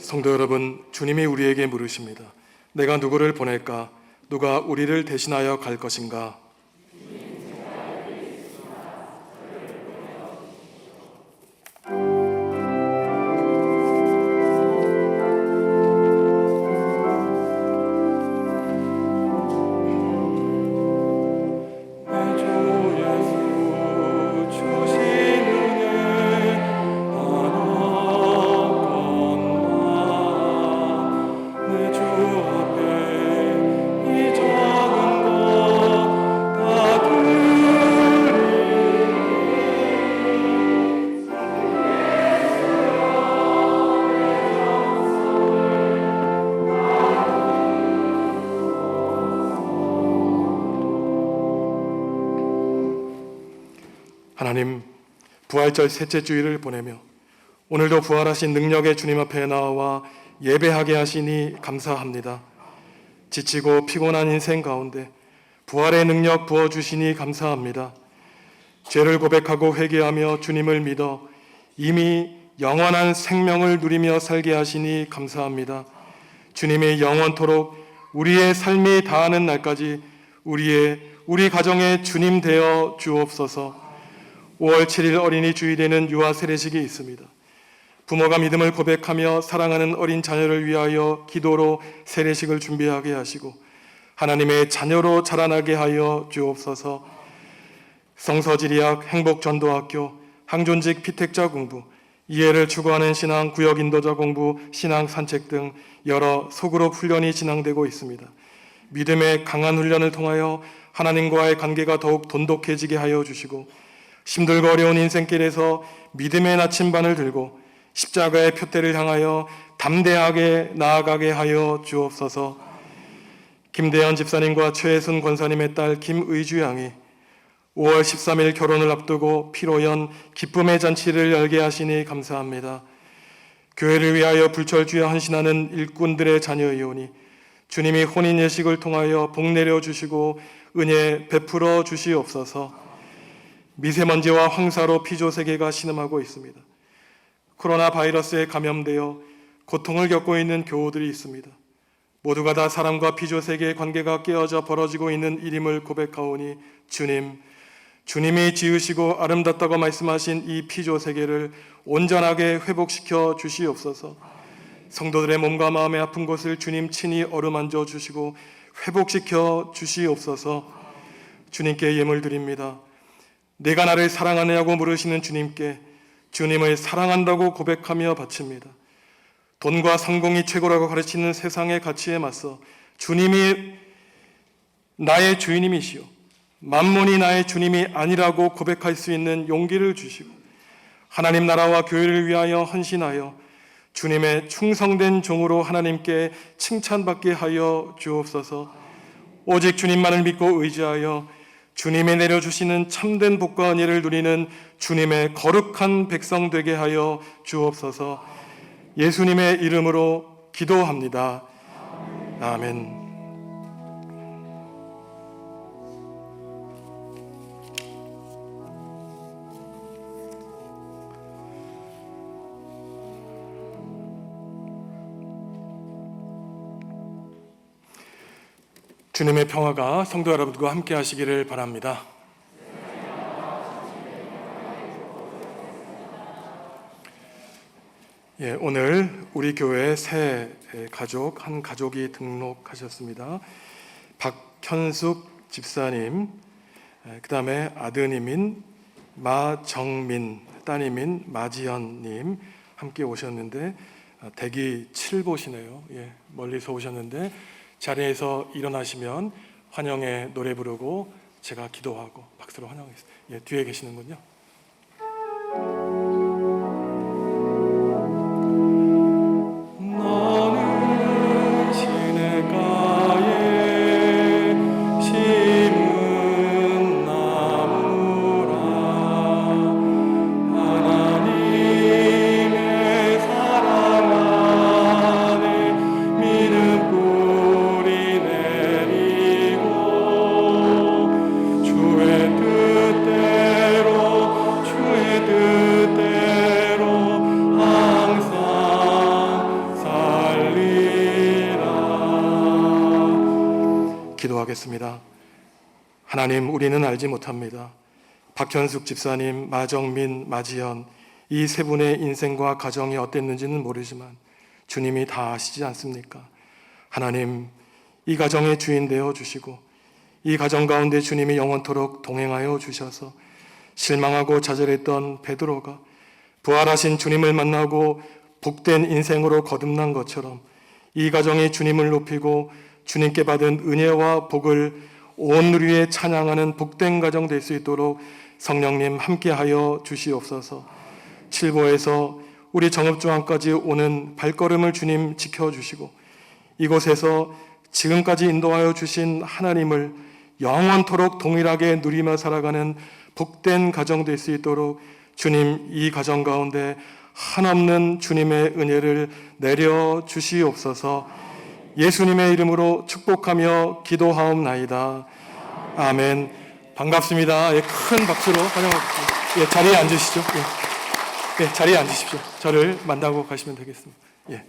Speaker 1: 성도 여러분, 주님이 우리에게 물으십니다. 내가 누구를 보낼까? 누가 우리를 대신하여 갈 것인가? 하나님, 부활절 셋째 주일을 보내며 오늘도 부활하신 능력의 주님 앞에 나와 예배하게 하시니 감사합니다. 지치고 피곤한 인생 가운데 부활의 능력 부어주시니 감사합니다. 죄를 고백하고 회개하며 주님을 믿어 이미 영원한 생명을 누리며 살게 하시니 감사합니다. 주님이 영원토록 우리의 삶이 다하는 날까지 우리 가정의 주님 되어 주옵소서. 5월 7일 어린이 주일에는 유아 세례식이 있습니다. 부모가 믿음을 고백하며 사랑하는 어린 자녀를 위하여 기도로 세례식을 준비하게 하시고 하나님의 자녀로 자라나게 하여 주옵소서. 성서지리학, 행복전도학교, 항존직 피택자 공부, 이해를 추구하는 신앙, 구역 인도자 공부, 신앙 산책 등 여러 소그룹 훈련이 진행되고 있습니다. 믿음의 강한 훈련을 통하여 하나님과의 관계가 더욱 돈독해지게 하여 주시고 힘들고 어려운 인생길에서 믿음의 나침반을 들고 십자가의 표대를 향하여 담대하게 나아가게 하여 주옵소서. 김대현 집사님과 최혜순 권사님의 딸 김의주 양이 5월 13일 결혼을 앞두고 피로연 기쁨의 잔치를 열게 하시니 감사합니다. 교회를 위하여 불철주야 헌신하는 일꾼들의 자녀이오니 주님이 혼인 예식을 통하여 복 내려 주시고 은혜 베풀어 주시옵소서. 미세먼지와 황사로 피조 세계가 신음하고 있습니다. 코로나 바이러스에 감염되어 고통을 겪고 있는 교우들이 있습니다. 모두가 다 사람과 피조 세계의 관계가 깨어져 벌어지고 있는 일임을 고백하오니 주님이 지으시고 아름답다고 말씀하신 이 피조 세계를 온전하게 회복시켜 주시옵소서. 성도들의 몸과 마음의 아픈 곳을 주님 친히 어루만져 주시고 회복시켜 주시옵소서. 주님께 예물 드립니다. 내가 나를 사랑하느냐고 물으시는 주님께 주님을 사랑한다고 고백하며 바칩니다. 돈과 성공이 최고라고 가르치는 세상의 가치에 맞서 주님이 나의 주인님이시오, 만몬이 나의 주님이 아니라고 고백할 수 있는 용기를 주시고 하나님 나라와 교회를 위하여 헌신하여 주님의 충성된 종으로 하나님께 칭찬받게 하여 주옵소서. 오직 주님만을 믿고 의지하여 주님이 내려주시는 참된 복과 은혜를 누리는 주님의 거룩한 백성 되게 하여 주옵소서. 예수님의 이름으로 기도합니다. 아멘. 주님의 평화가 성도 여러분과 함께 하시기를 바랍니다. 오늘 우리 교회 새 가족, 한 가족이 등록하셨습니다. 박현숙 집사님, 그 다음에 아드님인 마정민, 따님인 마지연님 함께 오셨는데 대기 7보시네요. 멀리서 오셨는데 자리에서 일어나시면 환영의 노래 부르고 제가 기도하고 박수로 환영했습니다. 뒤에 계시는군요.
Speaker 4: 주의 뜻대로
Speaker 1: 하나님, 우리는 알지 못합니다. 박현숙 집사님, 마정민, 마지연 이 세 분의 인생과 가정이 어땠는지는 모르지만 주님이 다 아시지 않습니까? 하나님, 이 가정의 주인 되어 주시고 이 가정 가운데 주님이 영원토록 동행하여 주셔서 실망하고 좌절했던 베드로가 부활하신 주님을 만나고 복된 인생으로 거듭난 것처럼 이 가정이 주님을 높이고 주님께 받은 은혜와 복을 온 누리에 찬양하는 복된 가정 될 수 있도록 성령님 함께하여 주시옵소서. 칠보에서 우리 정읍중앙까지 오는 발걸음을 주님 지켜주시고 이곳에서 지금까지 인도하여 주신 하나님을 영원토록 동일하게 누리며 살아가는 복된 가정 될 수 있도록 주님, 이 가정 가운데 한없는 주님의 은혜를 내려 주시옵소서. 예수님의 이름으로 축복하며 기도하옵나이다. 아멘. 반갑습니다. 예, 큰 박수로 환영하겠습니다. 예, 자리에 앉으시죠. 예, 자리에 앉으십시오. 저를 만나고 가시면 되겠습니다. 예.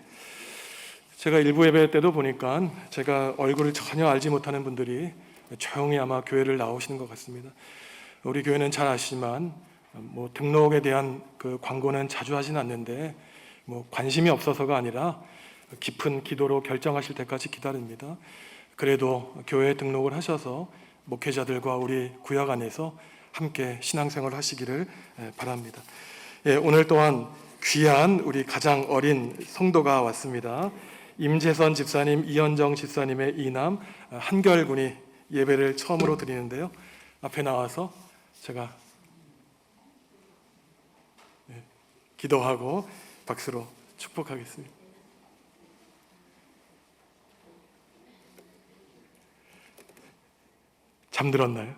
Speaker 1: 제가 일부 예배 때도 보니까 제가 얼굴을 전혀 알지 못하는 분들이 조용히 아마 교회를 나오시는 것 같습니다. 우리 교회는 잘 아시지만 등록에 대한 그 광고는 자주 하진 않는데 관심이 없어서가 아니라 깊은 기도로 결정하실 때까지 기다립니다. 그래도 교회에 등록을 하셔서 목회자들과 우리 구역 안에서 함께 신앙생활 하시기를 바랍니다. 예, 오늘 또한 귀한 우리 가장 어린 성도가 왔습니다. 임재선 집사님, 이현정 집사님의 이남 한결군이 예배를 처음으로 드리는데요. 앞에 나와서 제가 기도하고 박수로 축복하겠습니다. 잠들었나요?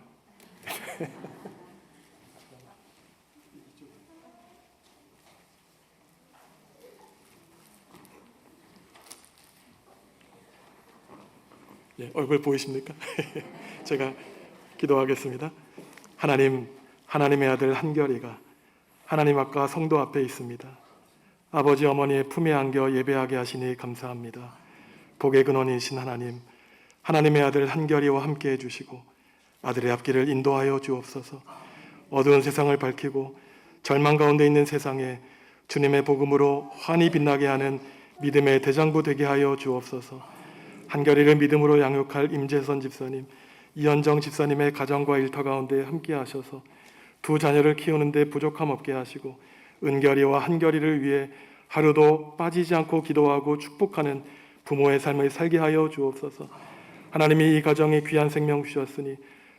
Speaker 1: 예, 얼굴 보이십니까? 제가 기도하겠습니다. 하나님, 하나님의 아들 한결이가 하나님 앞과 성도 앞에 있습니다. 아버지 어머니의 품에 안겨 예배하게 하시니 감사합니다. 복의 근원이신 하나님, 하나님의 아들 한결이와 함께 해주시고 아들의 앞길을 인도하여 주옵소서. 어두운 세상을 밝히고 절망 가운데 있는 세상에 주님의 복음으로 환히 빛나게 하는 믿음의 대장부 되게 하여 주옵소서. 한결이를 믿음으로 양육할 임재선 집사님, 이현정 집사님의 가정과 일터 가운데 함께 하셔서 두 자녀를 키우는데 부족함 없게 하시고 은결이와 한결이를 위해 하루도 빠지지 않고 기도하고 축복하는 부모의 삶을 살게 하여 주옵소서. 하나님이 이 가정에 귀한 생명 주셨으니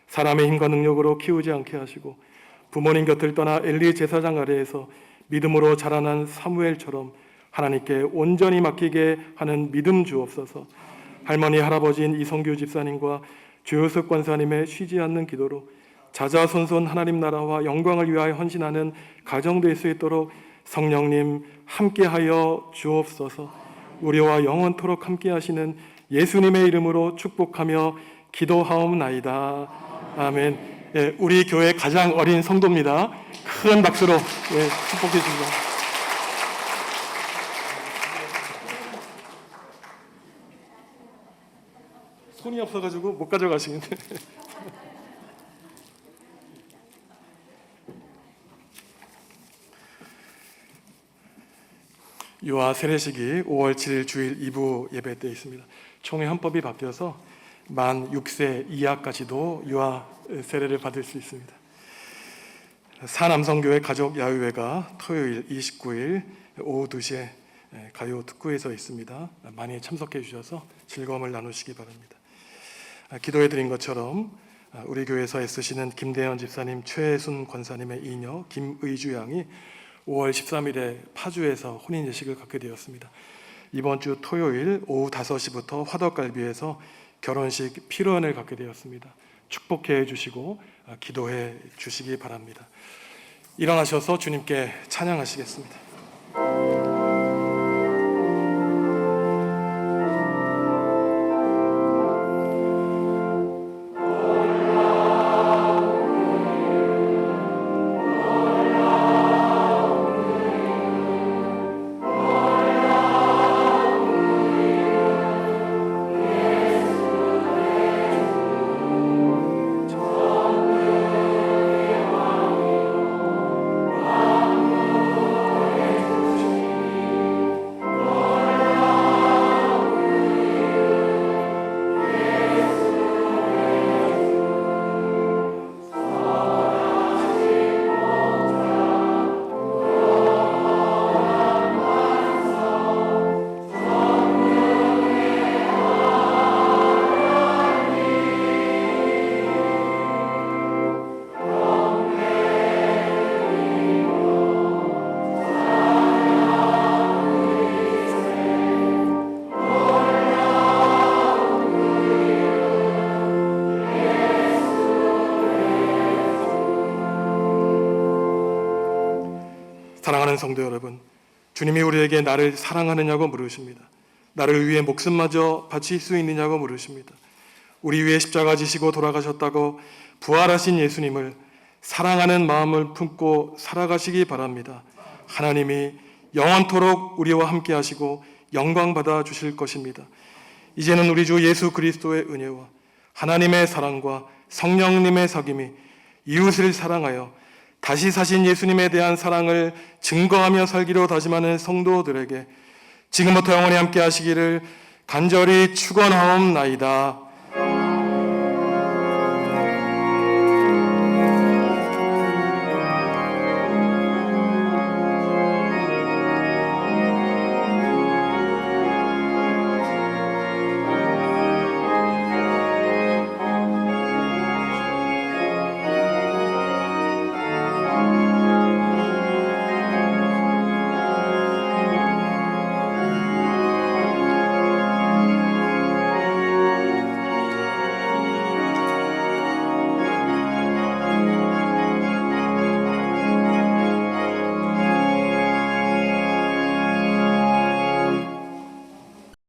Speaker 1: 사람의 힘과 능력으로 키우지 않게 하시고 부모님 곁을 떠나 엘리 제사장 아래에서 믿음으로 자라난 사무엘처럼 하나님께 온전히 맡기게 하는 믿음 주옵소서. 할머니 할아버지인 이성규 집사님과 주요석 권사님의 쉬지 않는 기도로 자자손손 하나님 나라와 영광을 위하여 헌신하는 가정 될 수 있도록 성령님 함께하여 주옵소서. 우리와 영원토록 함께하시는 예수님의 이름으로 축복하며 기도하옵나이다. 아멘. 예, 우리 교회 가장 어린 성도입니다. 큰 박수로 축복해 주시죠. 손이 없어가지고 못 가져가시는데. 유아 세례식이 5월 7일 주일 2부 예배 때 있습니다. 총회 헌법이 바뀌어서 만 6세 이하까지도 유아 세례를 받을 수 있습니다. 사남성교회 가족 야유회가 토요일 29일 오후 2시에 가요 특구에서 있습니다. 많이 참석해 주셔서 즐거움을 나누시기 바랍니다. 기도해 드린 것처럼 우리 교회에서 애쓰시는 김대현 집사님, 최순 권사님의 이녀 김의주 양이 5월 13일에 파주에서 혼인 예식을 갖게 되었습니다. 이번 주 토요일 오후 5시부터 화덕갈비에서 결혼식 피로연을 갖게 되었습니다. 축복해 주시고 기도해 주시기 바랍니다. 일어나셔서 주님께 찬양하시겠습니다. 사랑하는 성도 여러분, 주님이 우리에게 나를 사랑하느냐고 물으십니다. 나를 위해 목숨마저 바칠 수 있느냐고 물으십니다. 우리 위해 십자가 지시고 돌아가셨다고 부활하신 예수님을 사랑하는 마음을 품고 살아가시기 바랍니다. 하나님이 영원토록 우리와 함께 하시고 영광 받아 주실 것입니다. 이제는 우리 주 예수 그리스도의 은혜와 하나님의 사랑과 성령님의 사귐이 이웃을 사랑하여 다시 사신 예수님에 대한 사랑을 증거하며 살기로 다짐하는 성도들에게 지금부터 영원히 함께 하시기를 간절히 축원하옵나이다.